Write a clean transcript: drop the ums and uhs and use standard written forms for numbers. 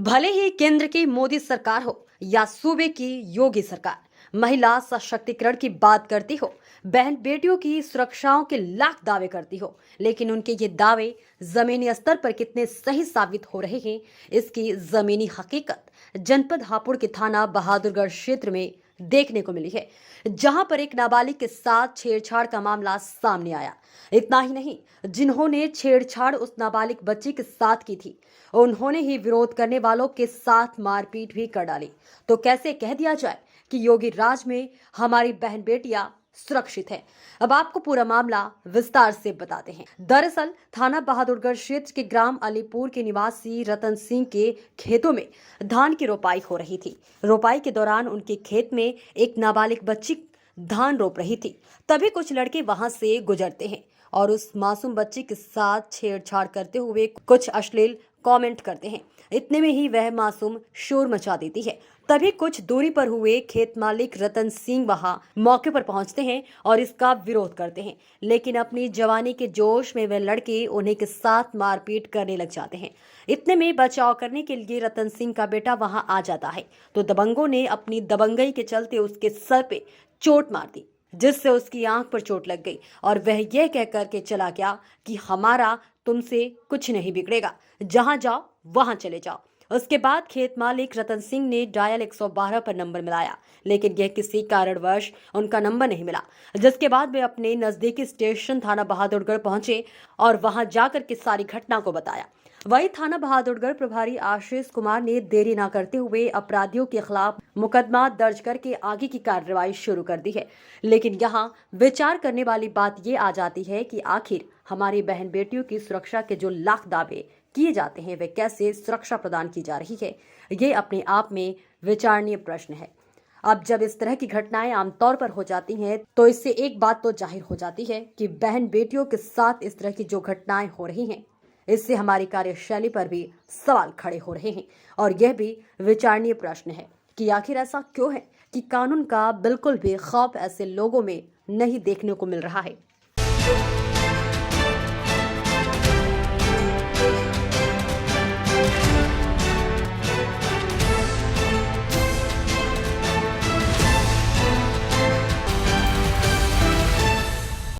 भले ही केंद्र की मोदी सरकार हो या सूबे की योगी सरकार, महिला सशक्तिकरण की बात करती हो, बहन बेटियों की सुरक्षाओं के लाख दावे करती हो, लेकिन उनके ये दावे जमीनी स्तर पर कितने सही साबित हो रहे हैं, इसकी जमीनी हकीकत जनपद हापुड़ के थाना बहादुरगढ़ क्षेत्र में देखने को मिली है, जहां पर एक नाबालिग के साथ छेड़छाड़ का मामला सामने आया। इतना ही नहीं, जिन्होंने छेड़छाड़ उस नाबालिग बच्ची के साथ की थी, उन्होंने ही विरोध करने वालों के साथ मारपीट भी कर डाली। तो कैसे कह दिया जाए कि योगी राज में हमारी बहन बेटियां सुरक्षित है। अब आपको पूरा मामला विस्तार से बताते हैं। दरअसल थाना बहादुरगढ़ क्षेत्र के ग्राम अलीपुर के निवासी रतन सिंह के खेतों में धान की रोपाई हो रही थी। रोपाई के दौरान उनके खेत में एक नाबालिग बच्ची धान रोप रही थी। तभी कुछ लड़के वहां से गुजरते हैं और उस मासूम बच्ची के साथ छेड़छाड़ करते हुए कुछ अश्लील कमेंट करते हैं। इतने में ही वह मासूम शोर मचा देती है। तभी कुछ दूरी पर हुए खेत मालिक रतन सिंह वहां मौके पर पहुंचते हैं और इसका विरोध करते हैं, लेकिन अपनी जवानी के जोश में वह लड़के उन्हीं के साथ मारपीट करने लग जाते हैं। इतने में बचाव करने के लिए रतन सिंह का बेटा वहां आ जाता है, तो दबंगों ने अपनी दबंगई के चलते उसके सर पे चोट मार दी, जिससे उसकी आंख पर चोट लग गई और वह यह कह करके चला गया कि हमारा तुमसे कुछ नहीं बिगड़ेगा, जहां जाओ वहां चले जाओ। उसके बाद खेत मालिक रतन सिंह ने डायल 112 पर नंबर मिलाया, लेकिन यह किसी कारणवश उनका नंबर नहीं मिला, जिसके बाद वे अपने नजदीकी स्टेशन थाना बहादुरगढ़ पहुंचे और वहां जाकर के सारी घटना को बताया। वही थाना बहादुरगढ़ प्रभारी आशीष कुमार ने देरी न करते हुए अपराधियों के खिलाफ मुकदमा दर्ज करके आगे की कार्रवाई शुरू कर दी है। लेकिन यहाँ विचार करने वाली बात ये आ जाती है कि आखिर हमारी बहन बेटियों की सुरक्षा के जो लाख दावे किए जाते हैं, वे कैसे सुरक्षा प्रदान की जा रही है, ये अपने आप में विचारणीय प्रश्न है। अब जब इस तरह की घटनाएं आमतौर पर हो जाती हैं, तो इससे एक बात तो जाहिर हो जाती है कि बहन बेटियों के साथ इस तरह की जो घटनाएं हो रही हैं, इससे हमारी कार्यशैली पर भी सवाल खड़े हो रहे हैं। और यह भी विचारणीय प्रश्न है कि आखिर ऐसा क्यों है कि कानून का बिल्कुल भी खौफ ऐसे लोगों में नहीं देखने को मिल रहा है।